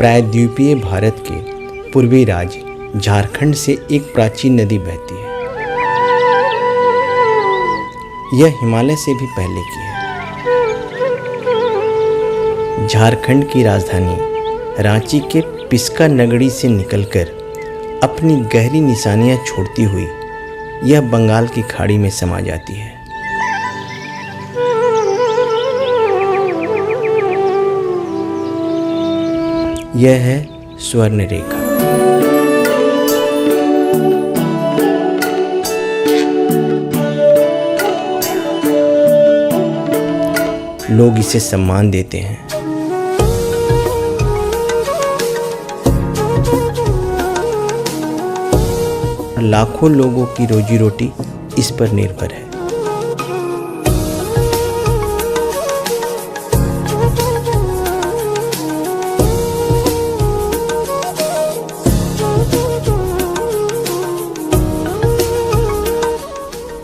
प्रायद्वीपीय भारत के पूर्वी राज्य झारखंड से एक प्राचीन नदी बहती है। यह हिमालय से भी पहले की है। झारखंड की राजधानी रांची के पिस्का नगरी से निकलकर अपनी गहरी निशानियां छोड़ती हुई यह बंगाल की खाड़ी में समा जाती है। यह है स्वर्ण रेखा। लोग इसे सम्मान देते हैं। लाखों लोगों की रोजी रोटी इस पर निर्भर है।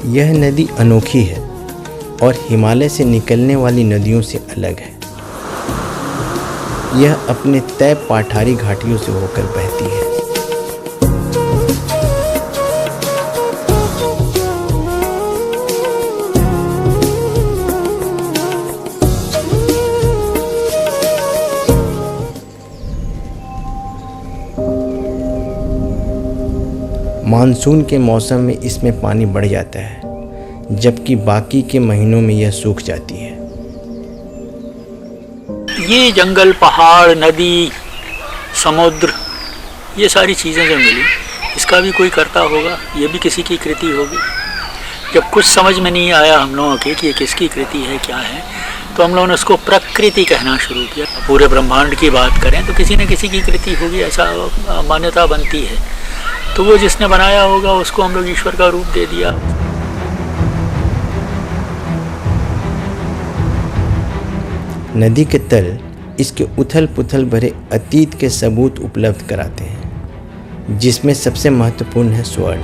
यह नदी अनोखी है और हिमालय से निकलने वाली नदियों से अलग है। यह अपने तय पठारी घाटियों से होकर बहती है। मानसून के मौसम में इसमें पानी बढ़ जाता है, जबकि बाकी के महीनों में यह सूख जाती है। ये जंगल, पहाड़, नदी, समुद्र, ये सारी चीज़ें जो मिली, इसका भी कोई करता होगा, ये भी किसी की कृति होगी। जब कुछ समझ में नहीं आया हम लोगों के कि ये किसकी कृति है, क्या है, तो हम लोगों ने उसको प्रकृति कहना शुरू किया। पूरे ब्रह्मांड की बात करें तो किसी न किसी की कृति होगी, ऐसा मान्यता बनती है। तो वो जिसने बनाया होगा उसको हम लोग ईश्वर का रूप दे दिया। नदी के तल इसके उथल पुथल भरे अतीत के सबूत उपलब्ध कराते हैं, जिसमें सबसे महत्वपूर्ण है स्वर्ण।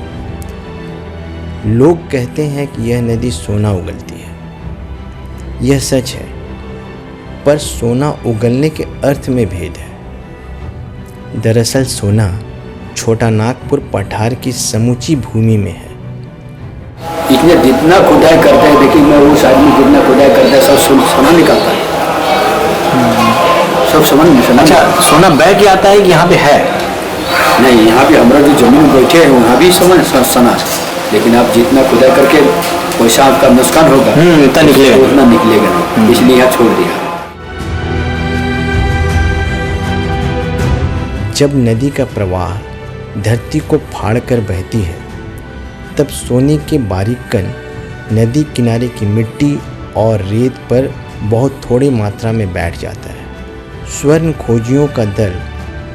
लोग कहते हैं कि यह नदी सोना उगलती है। यह सच है, पर सोना उगलने के अर्थ में भेद है। दरअसल सोना छोटा नागपुर पठार की समूची भूमि में है। इसमें जितना खुदाई करते हैं, देखिए मैं उस आदमी जितना खुदाई करता है सब सोना निकलता है, सब सोना निकलता है। अच्छा, सोना बह के आता है कि यहाँ पे है? नहीं, यहाँ पे हमारा जो जमीन बैठे हैं वहाँ भी सोना, लेकिन आप जितना खुदाई करके पैसा आपका नुकसान होगा, उतना निकलेगा नहीं, इसलिए यहाँ छोड़ दिया। जब नदी का प्रवाह धरती को फाड़कर बहती है, तब सोने के बारीक कण नदी किनारे की मिट्टी और रेत पर बहुत थोड़ी मात्रा में बैठ जाता है। स्वर्ण खोजियों का दल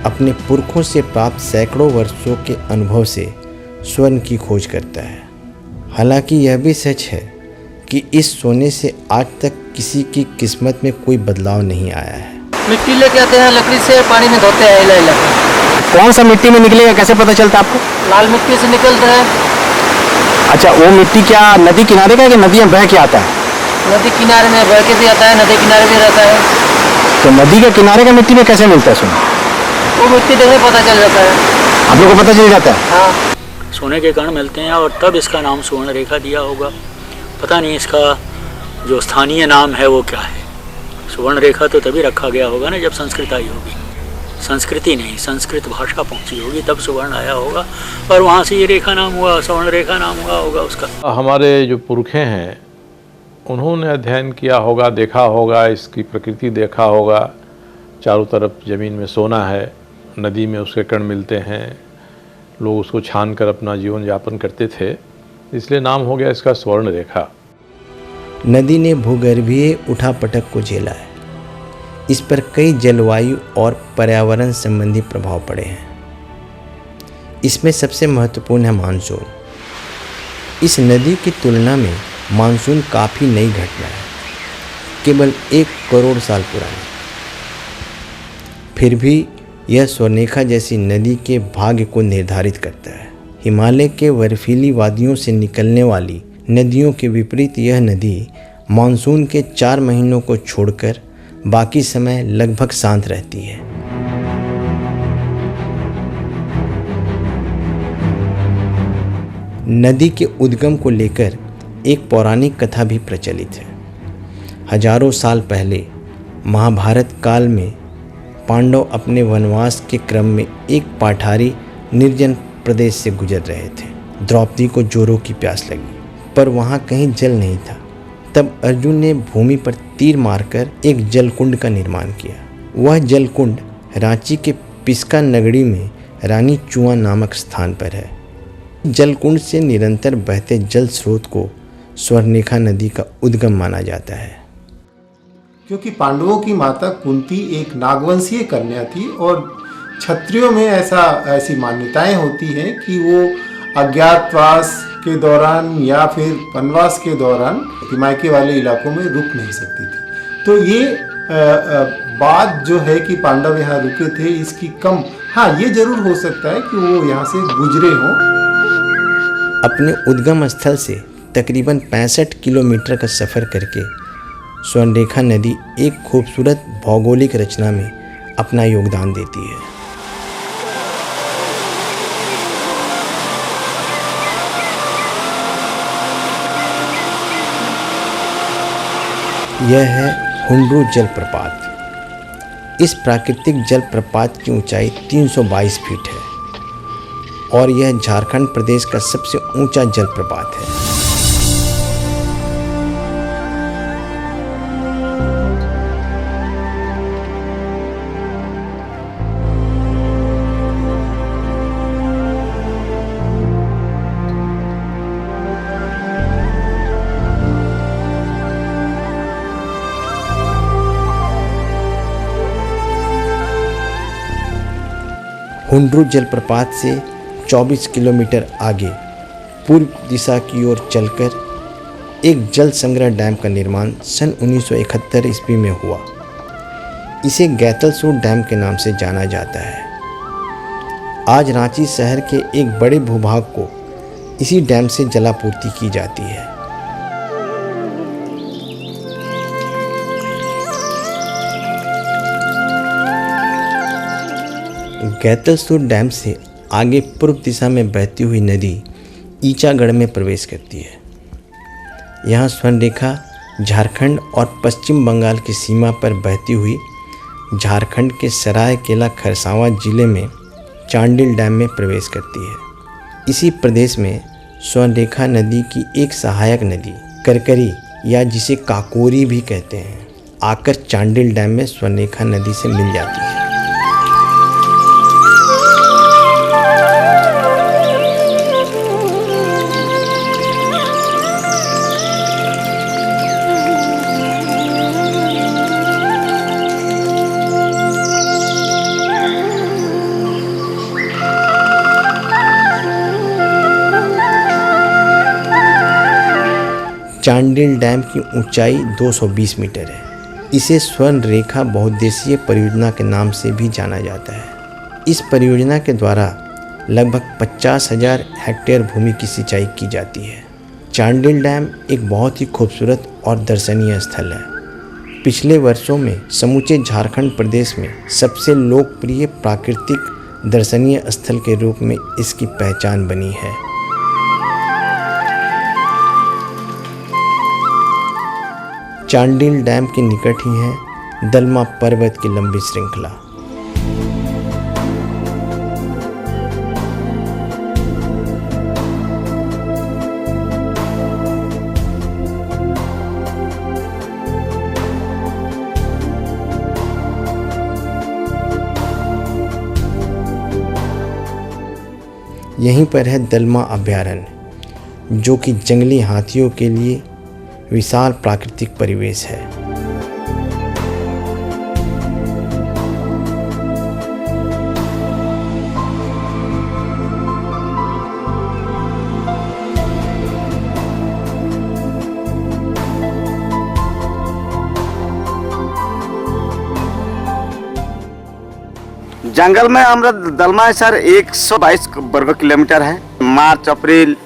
अपने पुरखों से प्राप्त सैकड़ों वर्षों के अनुभव से स्वर्ण की खोज करता है। हालांकि यह भी सच है कि इस सोने से आज तक किसी की किस्मत में कोई बदलाव नहीं आया है। मिट्टी लेके आते हैं, लकड़ी से पानी में धोते हैं। इला कौन सा मिट्टी में निकलेगा, कैसे पता चलता आपको? लाल मिट्टी से निकलता है। अच्छा, वो मिट्टी क्या नदी किनारे का कि नदी में बह के आता है? नदी किनारे में बह के भी आता है, नदी किनारे भी रहता है। तो नदी के किनारे का मिट्टी में कैसे मिलता है सोना? वो मिट्टी देखने पता चल जाता है। आप लोगों को पता चल जाता है? हाँ, सोने के कण मिलते हैं और तब इसका नाम स्वर्ण रेखा दिया होगा। पता नहीं इसका जो स्थानीय नाम है वो क्या है। स्वर्ण रेखा तो तभी रखा गया होगा ना जब संस्कृत आई होगी। संस्कृति नहीं, संस्कृत भाषा पहुंची होगी, तब सुवर्ण आया होगा और वहाँ से ये रेखा नाम हुआ, स्वर्ण रेखा नाम हुआ होगा उसका। हमारे जो पुरखे हैं उन्होंने अध्ययन किया होगा, देखा होगा, इसकी प्रकृति देखा होगा। चारों तरफ ज़मीन में सोना है, नदी में उसके कण मिलते हैं, लोग उसको छान कर अपना जीवन यापन करते थे, इसलिए नाम हो गया इसका स्वर्ण रेखा। नदी ने भूगर्भीय उठापटक को झेला है। इस पर कई जलवायु और पर्यावरण संबंधी प्रभाव पड़े हैं। इसमें सबसे महत्वपूर्ण है मानसून। इस नदी की तुलना में मानसून काफ़ी नई घटना है, केवल 1 करोड़ साल पुरानी। फिर भी यह स्वर्णरेखा जैसी नदी के भाग्य को निर्धारित करता है। हिमालय के बर्फीली वादियों से निकलने वाली नदियों के विपरीत यह नदी मानसून के 4 महीनों को छोड़कर बाकी समय लगभग शांत रहती है। नदी के उद्गम को लेकर एक पौराणिक कथा भी प्रचलित है। हजारों साल पहले महाभारत काल में पांडव अपने वनवास के क्रम में एक पाठारी निर्जन प्रदेश से गुजर रहे थे। द्रौपदी को जोरों की प्यास लगी, पर वहाँ कहीं जल नहीं था। तब अर्जुन ने भूमि पर तीर मारकर एक जलकुंड का निर्माण किया। वह जलकुंड रांची के पिस्का नगरी में रानी चुआ नामक स्थान पर है। जलकुंड से निरंतर बहते जल स्रोत को स्वर्णरेखा नदी का उद्गम माना जाता है। क्योंकि पांडवों की माता कुंती एक नागवंशीय कन्या थी और क्षत्रियों में ऐसी मान्यताएं होती हैं कि वो अज्ञातवास के दौरान या फिर वनवास के दौरान हिमायके वाले इलाकों में रुक नहीं सकती थी। तो ये बात जो है कि पांडव यहाँ रुके थे, इसकी कम ये जरूर हो सकता है कि वो यहाँ से गुजरे हों। अपने उद्गम स्थल से तकरीबन 65 किलोमीटर का सफ़र करके स्वर्णरेखा नदी एक खूबसूरत भौगोलिक रचना में अपना योगदान देती है। यह है हुंड्रू जलप्रपात। इस प्राकृतिक जलप्रपात की ऊंचाई 322 फीट है और यह झारखंड प्रदेश का सबसे ऊंचा जलप्रपात है। हुंड्रू जलप्रपात से 24 किलोमीटर आगे पूर्व दिशा की ओर चलकर एक जल संग्रह डैम का निर्माण सन 1971 ईस्वी में हुआ। इसे गैतलसूर डैम के नाम से जाना जाता है। आज रांची शहर के एक बड़े भूभाग को इसी डैम से जलापूर्ति की जाती है। गैतलसूर डैम से आगे पूर्व दिशा में बहती हुई नदी ईचागढ़ में प्रवेश करती है। यहाँ स्वर्णरेखा झारखंड और पश्चिम बंगाल की सीमा पर बहती हुई झारखंड के सरायकेला खरसावां जिले में चांडिल डैम में प्रवेश करती है। इसी प्रदेश में स्वर्णरेखा नदी की एक सहायक नदी करकरी या जिसे काकोरी भी कहते हैं, आकर चांडिल डैम में स्वर्णरेखा नदी से मिल जाती है। चांडिल डैम की ऊंचाई 220 मीटर है। इसे स्वर्ण रेखा बहुउद्देशीय परियोजना के नाम से भी जाना जाता है। इस परियोजना के द्वारा लगभग 50,000 हेक्टेयर भूमि की सिंचाई की जाती है। चांडिल डैम एक बहुत ही खूबसूरत और दर्शनीय स्थल है। पिछले वर्षों में समूचे झारखंड प्रदेश में सबसे लोकप्रिय प्राकृतिक दर्शनीय स्थल के रूप में इसकी पहचान बनी है। चांडिल डैम के निकट ही है दलमा पर्वत की लंबी श्रृंखला। यहीं पर है दलमा अभयारण्य, जो कि जंगली हाथियों के लिए विशाल प्राकृतिक परिवेश है। जंगल में हमरा दलमा सर 122 वर्ग किलोमीटर है। मार्च अप्रैल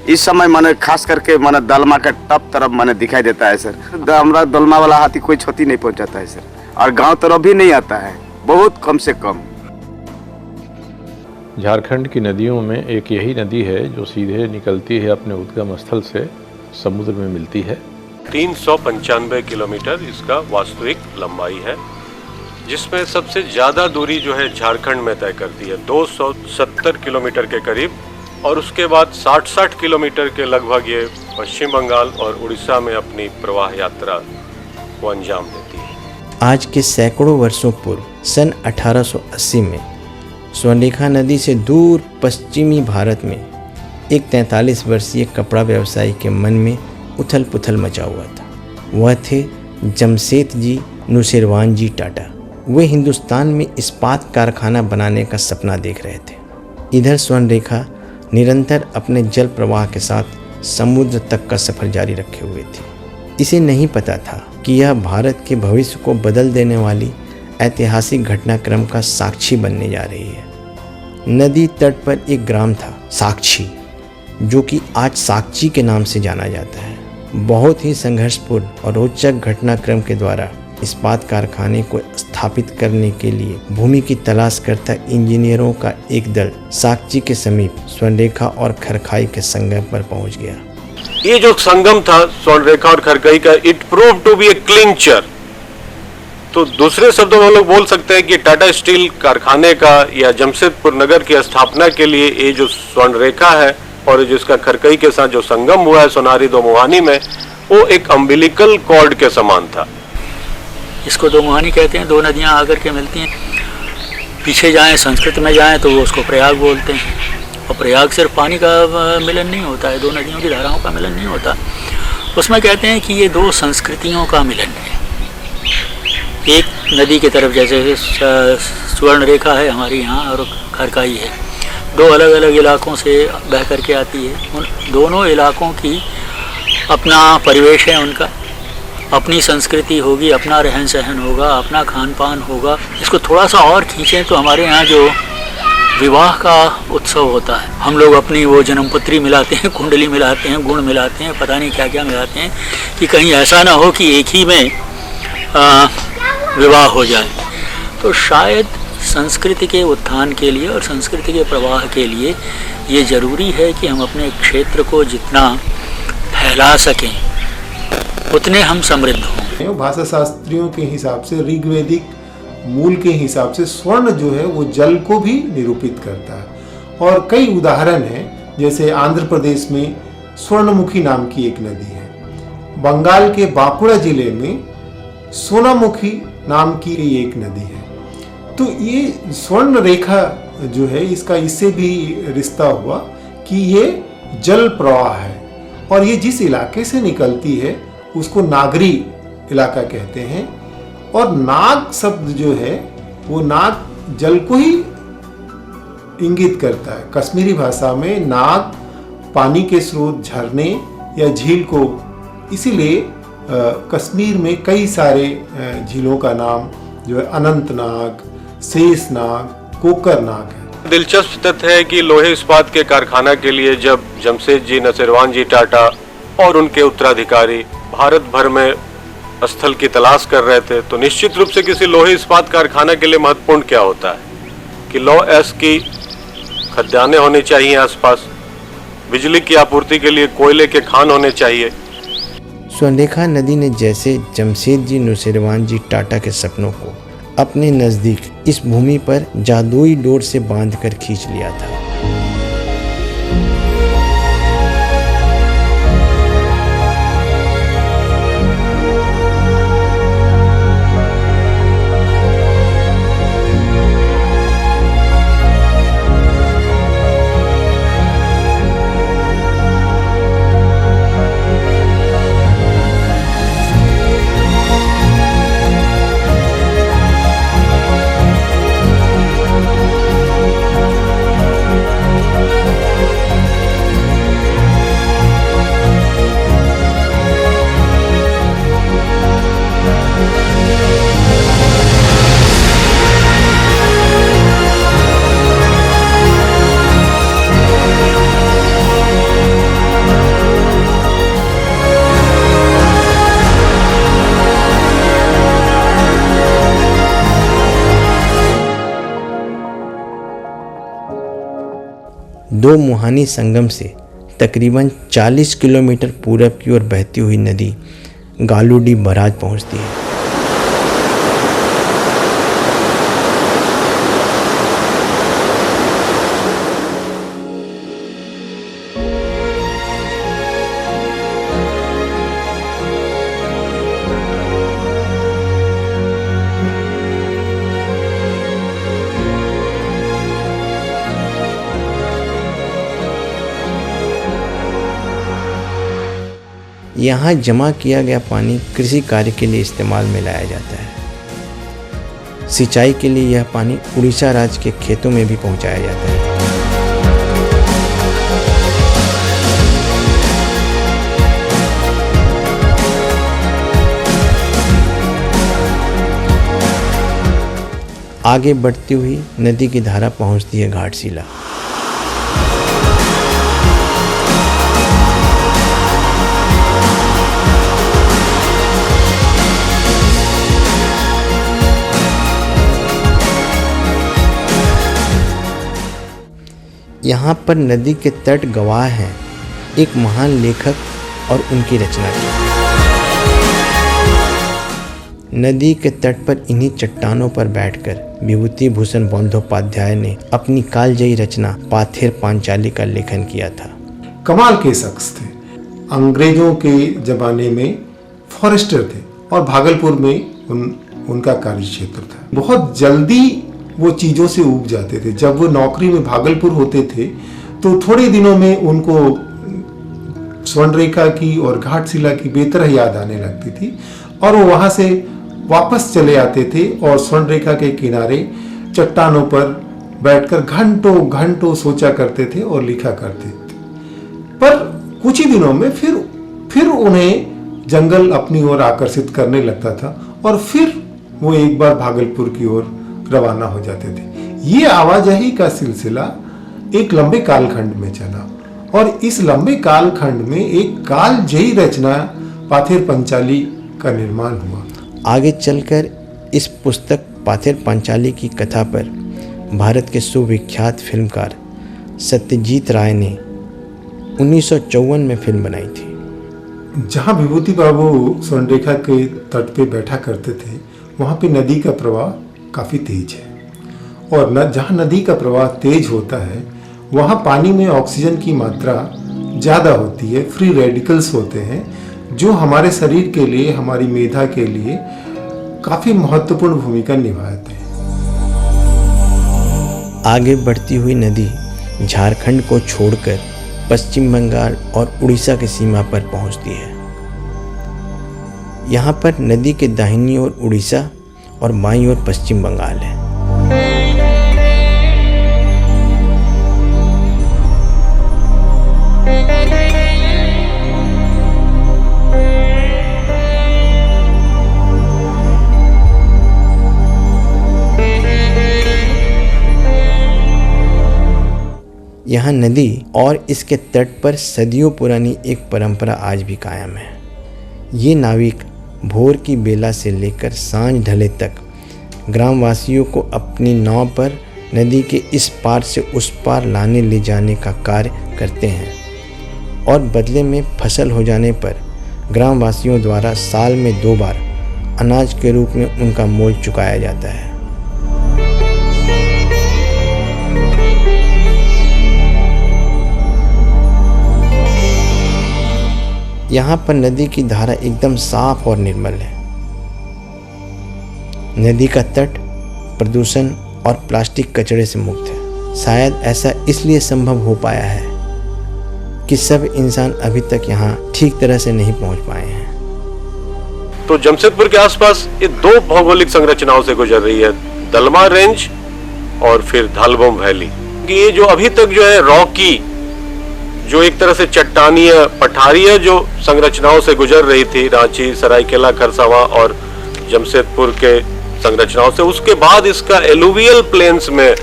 इस समय मैंने खास करके मैंने दलमा का टप तरफ मैंने दिखाई देता है सर। हमरा दलमा वाला हाथी कोई क्षति नहीं पहुंचाता है सर, और गांव तरफ भी नहीं आता है, बहुत कम से कम। झारखंड की नदियों में एक यही नदी है जो सीधे निकलती है अपने उद्गम स्थल से समुद्र में मिलती है। 395 किलोमीटर इसका वास्तविक लंबाई है, जिसमें सबसे ज़्यादा दूरी जो है झारखंड में तय करती है 270 किलोमीटर के करीब, और उसके बाद 60 किलोमीटर के लगभग ये पश्चिम बंगाल और उड़ीसा में अपनी प्रवाह यात्रा को अंजाम देती है। आज के सैकड़ों वर्षों पूर्व सन 1880 में स्वर्णरेखा नदी से दूर पश्चिमी भारत में एक 43 वर्षीय कपड़ा व्यवसायी के मन में उथल पुथल मचा हुआ था। वह थे जमशेदजी नुसेरवानजी टाटा। वे हिंदुस्तान में इस्पात कारखाना बनाने का सपना देख रहे थे। इधर स्वर्णरेखा निरंतर अपने जल प्रवाह के साथ समुद्र तक का सफ़र जारी रखे हुए थी। इसे नहीं पता था कि यह भारत के भविष्य को बदल देने वाली ऐतिहासिक घटनाक्रम का साक्षी बनने जा रही है। नदी तट पर एक ग्राम था साक्षी, जो कि आज साक्षी के नाम से जाना जाता है। बहुत ही संघर्षपूर्ण और रोचक घटनाक्रम के द्वारा इस्पात कारखाने को स्थापित करने के लिए भूमि की तलाश करता इंजीनियरों का एक दल साक्षी के समीप स्वर्णरेखा और खरखाई के संगम पर पहुंच गया। ये जो संगम था स्वर्णरेखा और खरखाई का, इट प्रूव टू बी ए क्लिंचर। तो दूसरे शब्दों में हम लोग बोल सकते हैं कि टाटा स्टील कारखाने का या जमशेदपुर नगर की स्थापना के लिए ये जो स्वर्णरेखा है और जिसका खरकई के साथ जो संगम हुआ है सोनारी दोमुहानी में, वो एक अम्बिलिकल कॉर्ड के समान था। इसको दोमुहानी कहते हैं, दो नदियां आकर के मिलती हैं। पीछे जाएं, संस्कृत में जाएं तो वो उसको प्रयाग बोलते हैं। और प्रयाग सिर्फ पानी का मिलन नहीं होता है, दो नदियों की धाराओं का मिलन नहीं होता। उसमें कहते हैं कि ये दो संस्कृतियों का मिलन है। एक नदी की तरफ जैसे स्वर्ण रेखा है हमारी यहाँ और खरकाई है, दो अलग अलग इलाकों से बह करके आती है। उन दोनों इलाकों की अपना परिवेश है, उनका अपनी संस्कृति होगी, अपना रहन सहन होगा, अपना खान पान होगा। इसको थोड़ा सा और खींचें तो हमारे यहाँ जो विवाह का उत्सव होता है, हम लोग अपनी वो जन्मपत्री मिलाते हैं, कुंडली मिलाते हैं, गुण मिलाते हैं, पता नहीं क्या क्या मिलाते हैं, कि कहीं ऐसा ना हो कि एक ही में विवाह हो जाए। तो शायद संस्कृति के उत्थान के लिए और संस्कृति के प्रवाह के लिए ये ज़रूरी है कि हम अपने क्षेत्र को जितना फैला सकें उतने हम समृद्ध हों। भाषा शास्त्रियों के हिसाब से ऋग्वेदिक मूल के हिसाब से स्वर्ण जो है वो जल को भी निरूपित करता है। और कई उदाहरण हैं, जैसे आंध्र प्रदेश में स्वर्णमुखी नाम की एक नदी है, बंगाल के बांकुड़ा जिले में सोनामुखी नाम की एक नदी है। तो ये स्वर्ण रेखा जो है इसका इससे भी रिश्ता हुआ कि ये जल प्रवाह है और ये जिस इलाके से निकलती है उसको नागरी इलाका कहते हैं। और नाग शब्द जो है वो नाग जल को ही इंगित करता है। कश्मीरी भाषा में नाग पानी के स्रोत, झरने या झील को, इसीलिए कश्मीर में कई सारे झीलों का नाम जो है अनंतनाग, शेषनाग, कोकरनाग है। दिलचस्प तथ्य है कि लोहे इस्पात के कारखाना के लिए जब जमशेदजी नुसेरवानजी टाटा और उनके उत्तराधिकारी भारत भर में स्थल की तलाश कर रहे थे, तो निश्चित रूप से किसी लोहे इस्पात कारखाना के लिए महत्वपूर्ण क्या होता है कि लौ एस की खदानें होनी चाहिए आसपास, बिजली की आपूर्ति के लिए कोयले के खान होने चाहिए। स्वर्णरेखा नदी ने जैसे जमशेदजी नुसेरवानजी टाटा के सपनों को अपने नज़दीक इस भूमि पर जादुई डोर से बांधकर खींच लिया था। दो मुहानी संगम से तकरीबन 40 किलोमीटर पूरब की ओर बहती हुई नदी गालूडी बराज पहुंचती है। यहाँ जमा किया गया पानी कृषि कार्य के लिए इस्तेमाल में लाया जाता है। सिंचाई के लिए यह पानी उड़ीसा राज्य के खेतों में भी पहुँचाया जाता है। आगे बढ़ती हुई नदी की धारा पहुँचती है घाटशिला। यहाँ पर नदी के तट गवाह हैं एक महान लेखक और उनकी रचना की। नदी के तट पर इन्हीं चट्टानों पर बैठकर विभूति भूषण बंदोपाध्याय ने अपनी कालजयी रचना पाथेर पांचाली का लेखन किया था। कमाल के शख्स थे। अंग्रेजों के ज़माने में फॉरेस्टर थे और भागलपुर में उनका कार्य क्षेत्र था। बहुत जल्दी वो चीज़ों से उब जाते थे। जब वो नौकरी में भागलपुर होते थे तो थोड़े दिनों में उनको स्वर्णरेखा की और घाटशिला की बेतरह याद आने लगती थी और वो वहाँ से वापस चले आते थे और स्वर्णरेखा के किनारे चट्टानों पर बैठकर घंटों घंटों सोचा करते थे और लिखा करते थे। पर कुछ ही दिनों में फिर उन्हें जंगल अपनी ओर आकर्षित करने लगता था और फिर वो एक बार भागलपुर की ओर रवाना हो जाते थे। ये आवाजाही का सिलसिला एक लंबे कालखंड में चला और इस लंबे कालखंड में एक कालजयी रचना पाथेर पंचाली का निर्माण हुआ। आगे चलकर इस पुस्तक पाथेर पांचाली की कथा पर भारत के सुविख्यात फिल्मकार सत्यजीत राय ने 1954 में फिल्म बनाई थी। जहाँ विभूति बाबू स्वर्णरेखा के तट पे बैठा करते थे वहाँ पे नदी का प्रवाह काफ़ी तेज है और जहाँ नदी का प्रवाह तेज होता है वहाँ पानी में ऑक्सीजन की मात्रा ज़्यादा होती है। फ्री रेडिकल्स होते हैं जो हमारे शरीर के लिए, हमारी मेधा के लिए काफ़ी महत्वपूर्ण भूमिका निभाते हैं। आगे बढ़ती हुई नदी झारखंड को छोड़कर पश्चिम बंगाल और उड़ीसा की सीमा पर पहुंचती है। यहाँ पर नदी के दाहिनी ओर उड़ीसा और बाईं ओर पश्चिम बंगाल है। यहाँ नदी और इसके तट पर सदियों पुरानी एक परंपरा आज भी कायम है। ये नाविक भोर की बेला से लेकर सांझ ढले तक ग्रामवासियों को अपनी नाव पर नदी के इस पार से उस पार लाने ले जाने का कार्य करते हैं और बदले में फसल हो जाने पर ग्रामवासियों द्वारा साल में 2 बार अनाज के रूप में उनका मोल चुकाया जाता है। यहाँ पर नदी की धारा एकदम साफ और निर्मल है। नदी का तट प्रदूषण और प्लास्टिक कचरे से मुक्त है। शायद ऐसा इसलिए संभव हो पाया है कि सब इंसान अभी तक यहाँ ठीक तरह से नहीं पहुँच पाए हैं। तो जमशेदपुर के आसपास ये 2 भौगोलिक संरचनाओं से गुजर रही है, दलमा रेंज और फिर धालबोम वैली। ये जो अभी तक जो है रॉकी, जो एक तरह से चट्टानीय पठारीय जो संरचनाओं से गुजर रही थी, रांची, सरायकेला, खरसावां और जमशेदपुर के संरचनाओं से, उसके बाद इसका एलुवियल प्लेन्स में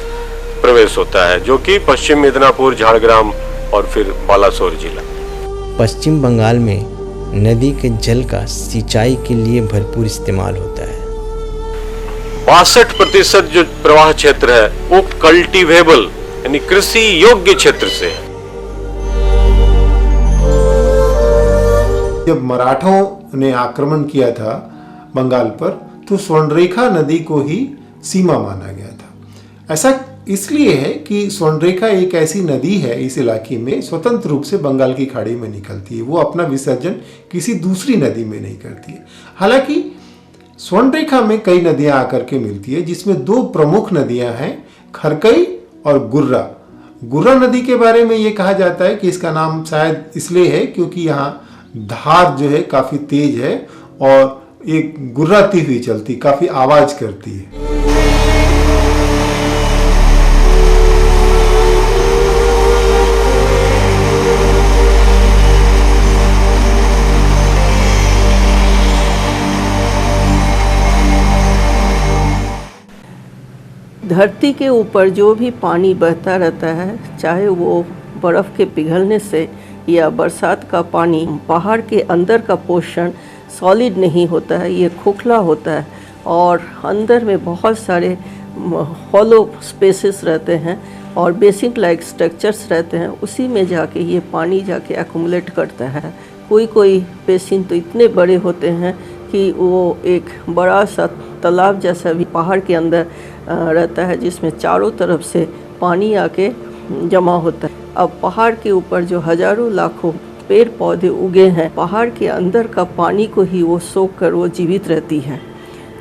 प्रवेश होता है, जो कि पश्चिम मिदनापुर, झाड़ग्राम और फिर बालासोर जिला। पश्चिम बंगाल में नदी के जल का सिंचाई के लिए भरपूर इस्तेमाल होता है। 62% जो प्रवाह क्षेत्र है वो कल्टीवेबल यानी कृषि योग्य क्षेत्र से है। जब मराठों ने आक्रमण किया था बंगाल पर, तो स्वर्णरेखा नदी को ही सीमा माना गया था। ऐसा इसलिए है कि स्वर्णरेखा एक ऐसी नदी है इस इलाके में, स्वतंत्र रूप से बंगाल की खाड़ी में निकलती है। वो अपना विसर्जन किसी दूसरी नदी में नहीं करती है। हालांकि स्वर्णरेखा में कई नदियां आकर के मिलती है, जिसमें दो प्रमुख नदियां हैं, खरकई और गुर्रा। गुर्रा नदी के बारे में ये कहा जाता है कि इसका नाम शायद इसलिए है क्योंकि यहाँ धार जो है काफ़ी तेज है और एक गुर्राती हुई चलती, काफ़ी आवाज़ करती है। धरती के ऊपर जो भी पानी बहता रहता है, चाहे वो बर्फ़ के पिघलने से या बरसात का पानी, पहाड़ के अंदर का पोर्शन सॉलिड नहीं होता है, ये खोखला होता है और अंदर में बहुत सारे हॉलो स्पेसेस रहते हैं और बेसिन लाइक स्ट्रक्चर्स रहते हैं। उसी में जाके ये पानी जाके एक्युमुलेट करता है। कोई कोई बेसिन तो इतने बड़े होते हैं कि वो एक बड़ा सा तालाब जैसा भी पहाड़ के अंदर रहता है, जिसमें चारों तरफ से पानी आके जमा होता है। अब पहाड़ के ऊपर जो हजारों लाखों पेड़ पौधे उगे हैं, पहाड़ के अंदर का पानी को ही वो सोख कर वो जीवित रहती है।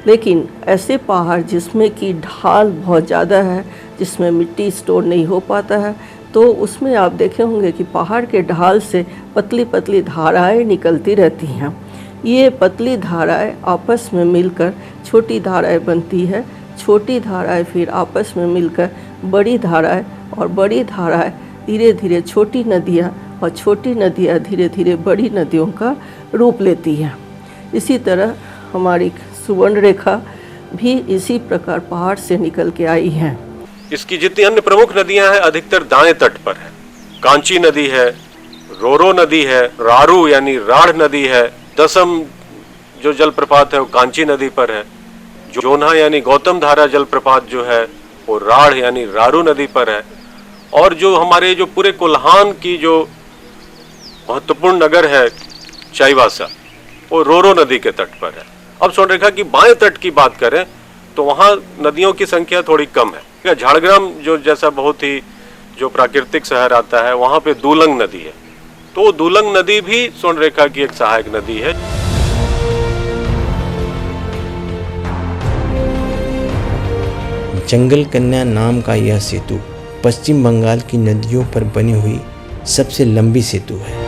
लेकिन ऐसे पहाड़ जिसमें कि ढाल बहुत ज़्यादा है, जिसमें मिट्टी स्टोर नहीं हो पाता है, तो उसमें आप देखे होंगे कि पहाड़ के ढाल से पतली पतली धाराएं निकलती रहती हैं। ये पतली धाराएं आपस में मिलकर छोटी धाराएं बनती है, छोटी धाराएं फिर आपस में मिलकर बड़ी धाराएं, और बड़ी धाराएं धीरे धीरे छोटी नदियाँ, और छोटी नदियाँ धीरे धीरे बड़ी नदियों का रूप लेती हैं। इसी तरह हमारी सुवर्ण रेखा भी इसी प्रकार पहाड़ से निकल के आई हैं। इसकी जितनी अन्य प्रमुख नदियां हैं अधिकतर दाएं तट पर है। कांची नदी है, रोरो नदी है, रारू यानी राढ़ नदी है, दसम जो जलप्रपात है वो कांची नदी पर है, जोन्हा यानी गौतम धारा जलप्रपात जो है वो राढ़ यानी रारू नदी पर है, और जो हमारे जो पूरे कोल्हान की जो महत्वपूर्ण नगर है चाईबासा, वो रोरो नदी के तट पर है। अब स्वर्णरेखा की बाएं तट की बात करें तो वहाँ नदियों की संख्या थोड़ी कम है। झाड़ग्राम जो जैसा बहुत ही जो प्राकृतिक शहर आता है, वहाँ पे दूलंग नदी है, तो दूलंग नदी भी स्वर्णरेखा की एक सहायक नदी है। जंगल कन्या नाम का यह सेतु पश्चिम बंगाल की नदियों पर बनी हुई सबसे लंबी सेतु है।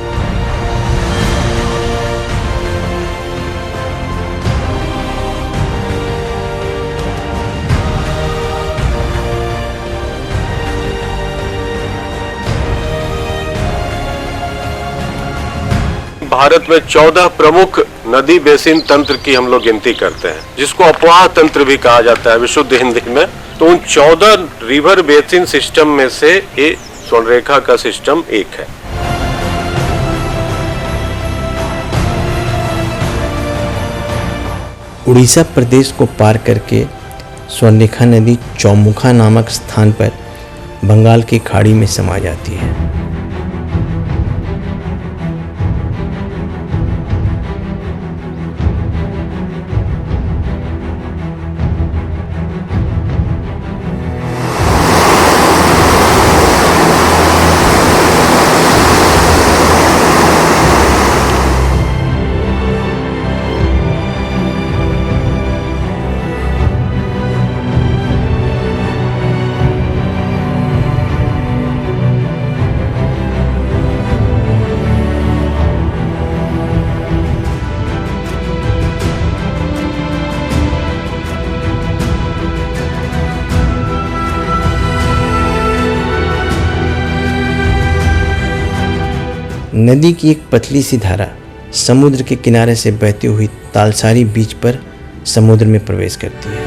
भारत में 14 प्रमुख नदी बेसिन तंत्र की हम लोग गिनती करते हैं, जिसको अपवाह तंत्र भी कहा जाता है विशुद्ध हिंदी में। तो उन 14 रिवर बेसिन सिस्टम में से ये स्वर्णरेखा का सिस्टम एक है। उड़ीसा प्रदेश को पार करके स्वर्णरेखा नदी चौमुखा नामक स्थान पर बंगाल की खाड़ी में समा जाती है। नदी की एक पतली सी धारा समुद्र के किनारे से बहती हुई तालसारी बीच पर समुद्र में प्रवेश करती है।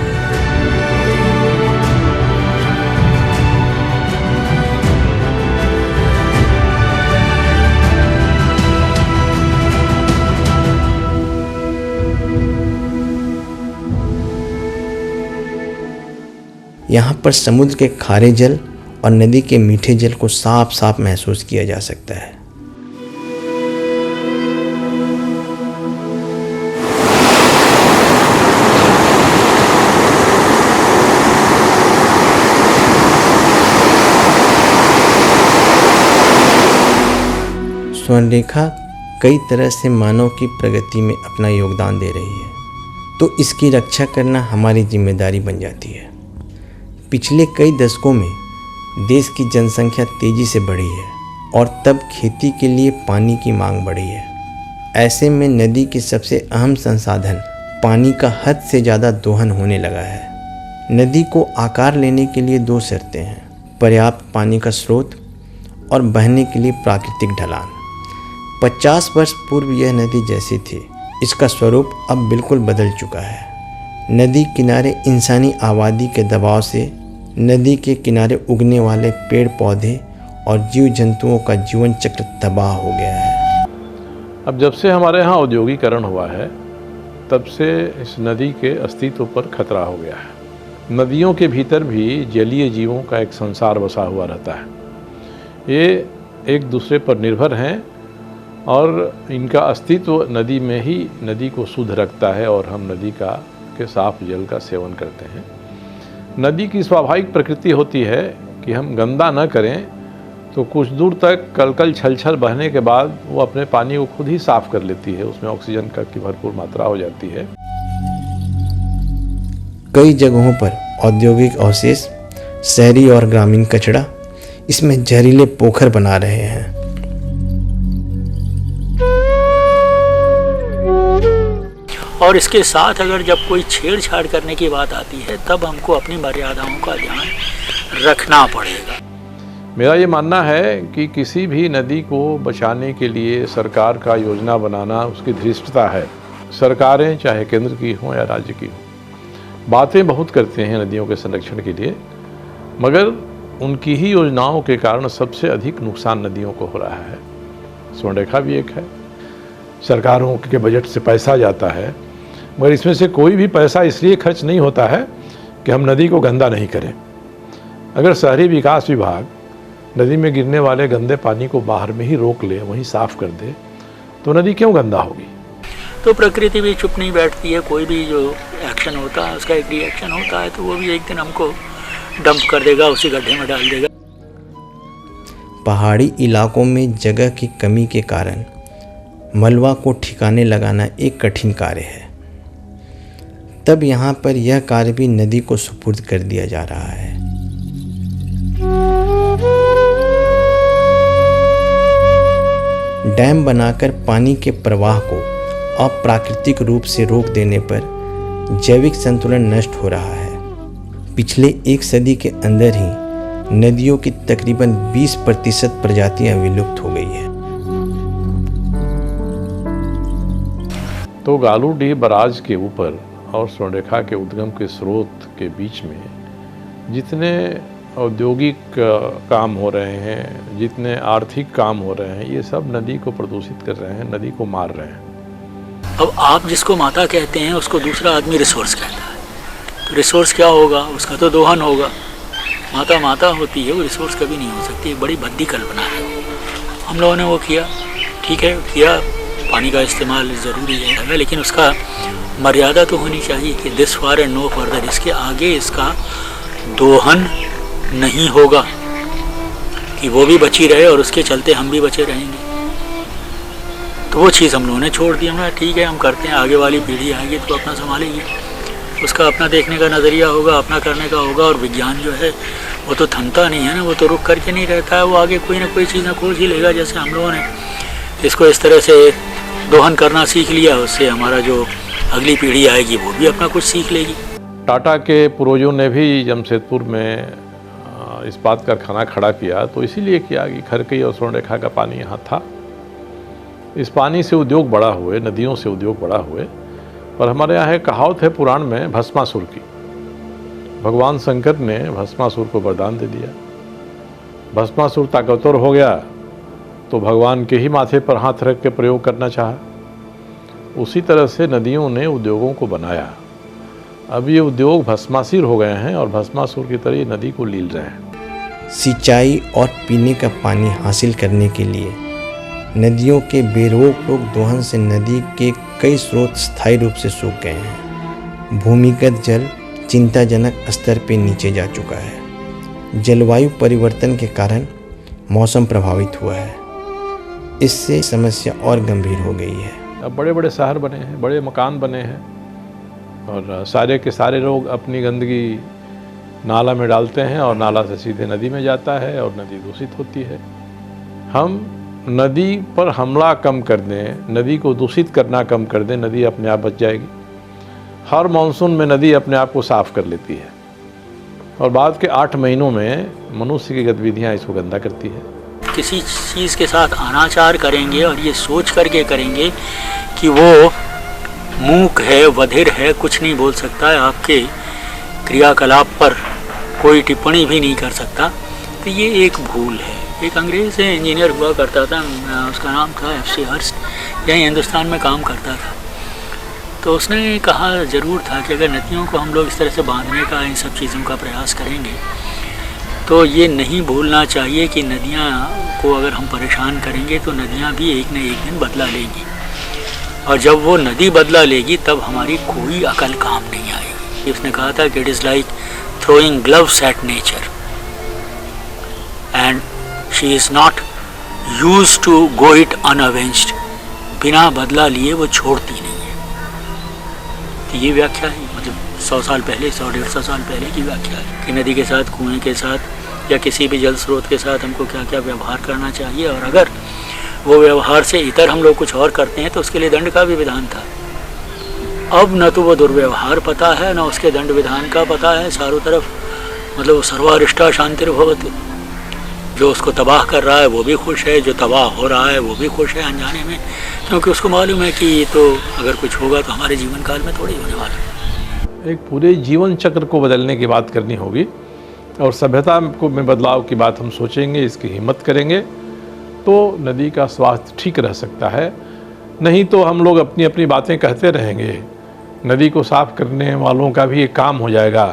यहाँ पर समुद्र के खारे जल और नदी के मीठे जल को साफ साफ महसूस किया जा सकता है। स्वर्णरेखा कई तरह से मानव की प्रगति में अपना योगदान दे रही है, तो इसकी रक्षा करना हमारी जिम्मेदारी बन जाती है। पिछले कई दशकों में देश की जनसंख्या तेजी से बढ़ी है और तब खेती के लिए पानी की मांग बढ़ी है। ऐसे में नदी के सबसे अहम संसाधन पानी का हद से ज़्यादा दोहन होने लगा है। नदी को आकार लेने के लिए दो शर्तें हैं: पर्याप्त पानी का स्रोत और बहने के लिए प्राकृतिक ढलान। 50 वर्ष पूर्व यह नदी जैसी थी, इसका स्वरूप अब बिल्कुल बदल चुका है। नदी किनारे इंसानी आबादी के दबाव से नदी के किनारे उगने वाले पेड़ पौधे और जीव जंतुओं का जीवन चक्र तबाह हो गया है। अब जब से हमारे यहाँ औद्योगिकरण हुआ है, तब से इस नदी के अस्तित्व पर खतरा हो गया है। नदियों के भीतर भी जलीय जीवों का एक संसार बसा हुआ रहता है। ये एक दूसरे पर निर्भर हैं और इनका अस्तित्व नदी में ही नदी को शुद्ध रखता है और हम नदी के साफ जल का सेवन करते हैं। नदी की स्वाभाविक प्रकृति होती है कि हम गंदा न करें तो कुछ दूर तक कलकल छलछल बहने के बाद वो अपने पानी को खुद ही साफ कर लेती है, उसमें ऑक्सीजन की भरपूर मात्रा हो जाती है। कई जगहों पर औद्योगिक अवशेष, शहरी और ग्रामीण कचरा इसमें जहरीले पोखर बना रहे हैं। और इसके साथ अगर जब कोई छेड़छाड़ करने की बात आती है, तब हमको अपनी मर्यादाओं का ध्यान रखना पड़ेगा। मेरा ये मानना है कि किसी भी नदी को बचाने के लिए सरकार का योजना बनाना उसकी धृष्टता है। सरकारें चाहे केंद्र की हों या राज्य की हों, बातें बहुत करते हैं नदियों के संरक्षण के लिए, मगर उनकी ही योजनाओं के कारण सबसे अधिक नुकसान नदियों को हो रहा है। स्वर्णरेखा भी एक है। सरकारों के बजट से पैसा जाता है, मगर इसमें से कोई भी पैसा इसलिए खर्च नहीं होता है कि हम नदी को गंदा नहीं करें। अगर शहरी विकास विभाग नदी में गिरने वाले गंदे पानी को बाहर में ही रोक ले, वहीं साफ कर दे, तो नदी क्यों गंदा होगी? तो प्रकृति भी चुप नहीं बैठती है। कोई भी जो एक्शन होता है उसका एक रिएक्शन होता है, तो वो भी एक दिन हमको डंप कर देगा, उसी गड्ढे में डाल देगा। पहाड़ी इलाकों में जगह की कमी के कारण मलबा को ठिकाने लगाना एक कठिन कार्य है। तब यहाँ पर यह कार्य भी नदी को सुपुर्द कर दिया जा रहा है। डैम बनाकर पानी के प्रवाह को अप्राकृतिक रूप से रोक देने पर जैविक संतुलन नष्ट हो रहा है। पिछले एक सदी के अंदर ही नदियों की तकरीबन 20% प्रजातियां विलुप्त हो गई है। तो गालूडीह बराज के ऊपर और स्वर्णरेखा के उद्गम के स्रोत के बीच में जितने औद्योगिक काम हो रहे हैं, जितने आर्थिक काम हो रहे हैं, ये सब नदी को प्रदूषित कर रहे हैं, नदी को मार रहे हैं। अब आप जिसको माता कहते हैं उसको दूसरा आदमी रिसोर्स कहता है, तो रिसोर्स क्या होगा? उसका तो दोहन होगा। माता माता होती है, वो रिसोर्स कभी नहीं हो सकती। एक बड़ी भद्दी कल्पना है। हम लोगों ने वो किया, ठीक है, किया। पानी का इस्तेमाल ज़रूरी है, लेकिन उसका मर्यादा तो होनी चाहिए कि this far and no further. इसके आगे इसका दोहन नहीं होगा कि वो भी बची रहे और उसके चलते हम भी बचे रहेंगे। तो वो चीज़ हम लोगों ने छोड़ दी। हमने ठीक है, हम करते हैं, आगे वाली पीढ़ी आएगी तो अपना संभालेगी, उसका अपना देखने का नज़रिया होगा, अपना करने का होगा। और विज्ञान जो है वो तो थमता नहीं है ना, वो तो रुक करके नहीं रहता है, वो आगे कोई ना कोई चीज़ खोज ही लेगा। जैसे हम लोगों ने इसको इस तरह से दोहन करना सीख लिया, उससे हमारा जो अगली पीढ़ी आएगी वो भी अपना कुछ सीख लेगी। टाटा के पूर्वजों ने भी जमशेदपुर में इस्पात कारखाना खड़ा किया, तो इसीलिए किया कि खरकई और स्वर्णरेखा का पानी यहाँ था। इस पानी से उद्योग बड़ा हुए, नदियों से उद्योग बड़ा हुए। पर हमारे यहाँ एक कहावत है पुराण में भस्मासुर की। भगवान शंकर ने भस्मासुर को वरदान दे दिया। भस्मासुर ताकतवर हो गया तो भगवान के ही माथे पर हाथ रख के प्रयोग करना चाहा। उसी तरह से नदियों ने उद्योगों को बनाया। अब ये उद्योग भस्मासुर हो गए हैं और भस्मासुर की तरह नदी को लील रहे हैं। सिंचाई और पीने का पानी हासिल करने के लिए नदियों के बेरोक टोक दोहन से नदी के कई स्रोत स्थायी रूप से सूख गए हैं। भूमिगत जल चिंताजनक स्तर पर नीचे जा चुका है। जलवायु परिवर्तन के कारण मौसम प्रभावित हुआ है। इससे समस्या और गंभीर हो गई है। अब बड़े बड़े शहर बने हैं, बड़े मकान बने हैं और सारे के सारे लोग अपनी गंदगी नाला में डालते हैं और नाला से सीधे नदी में जाता है और नदी दूषित होती है। हम नदी पर हमला कम कर दें, नदी को दूषित करना कम कर दें, नदी अपने आप बच जाएगी। हर मानसून में नदी अपने आप को साफ कर लेती है और बाद के 8 महीनों में मनुष्य की गतिविधियाँ इसको गंदा करती है। किसी चीज़ के साथ अनाचार करेंगे और ये सोच करके करेंगे कि वो मूक है, बधिर है, कुछ नहीं बोल सकता है, आपके क्रियाकलाप पर कोई टिप्पणी भी नहीं कर सकता, तो ये एक भूल है। एक अंग्रेज़ से इंजीनियर हुआ करता था, उसका नाम था F.C. हर्स्ट, यहीं हिंदुस्तान में काम करता था। तो उसने कहा ज़रूर था कि अगर नदियों को हम लोग इस तरह से बांधने का, इन सब चीज़ों का प्रयास करेंगे तो ये नहीं भूलना चाहिए कि नदियाँ को अगर हम परेशान करेंगे तो नदियाँ भी एक न एक दिन बदला लेंगी, और जब वो नदी बदला लेगी तब हमारी कोई अकल काम नहीं आएगी। उसने कहा था कि it is like throwing gloves at nature and she is not use to go it unavenged. बिना बदला लिए वो छोड़ती नहीं है। तो ये व्याख्या है, मतलब 100 साल पहले, 100-150 साल पहले की व्याख्या है कि नदी के साथ, कुएं के साथ या किसी भी जल स्रोत के साथ हमको क्या क्या व्यवहार करना चाहिए, और अगर वो व्यवहार से इतर हम लोग कुछ और करते हैं तो उसके लिए दंड का भी विधान था। अब न तो वो दुर्व्यवहार पता है, न उसके दंड विधान का पता है। चारों तरफ मतलब सर्वारिष्टा शांतिर्भवतु, जो उसको तबाह कर रहा है वो भी खुश है, जो तबाह हो रहा है वो भी खुश है अनजाने में, क्योंकि उसको मालूम है कि तो अगर कुछ होगा तो हमारे जीवन काल में थोड़ी होने वाला है। एक पूरे जीवन चक्र को बदलने की बात करनी होगी और सभ्यता को में बदलाव की बात हम सोचेंगे, इसकी हिम्मत करेंगे तो नदी का स्वास्थ्य ठीक रह सकता है। नहीं तो हम लोग अपनी अपनी बातें कहते रहेंगे, नदी को साफ करने वालों का भी एक काम हो जाएगा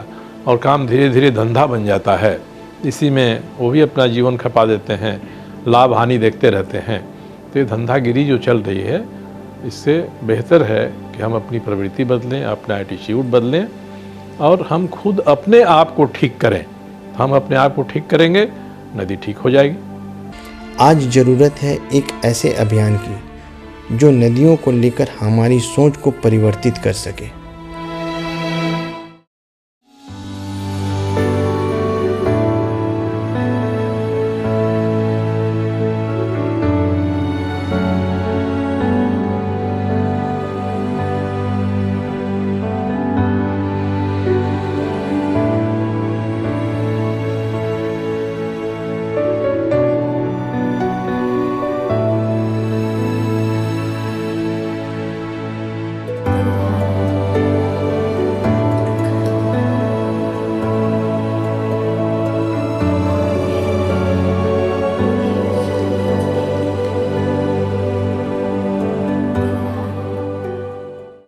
और काम धीरे धीरे धंधा बन जाता है। इसी में वो भी अपना जीवन खपा देते हैं, लाभ हानि देखते रहते हैं। तो ये धंधागिरी जो चल रही है, इससे बेहतर है कि हम अपनी प्रवृत्ति बदलें, अपना एटीट्यूड बदलें और हम खुद अपने आप को ठीक करें। हम अपने आप को ठीक करेंगे, नदी ठीक हो जाएगी। आज ज़रूरत है एक ऐसे अभियान की जो नदियों को लेकर हमारी सोच को परिवर्तित कर सके।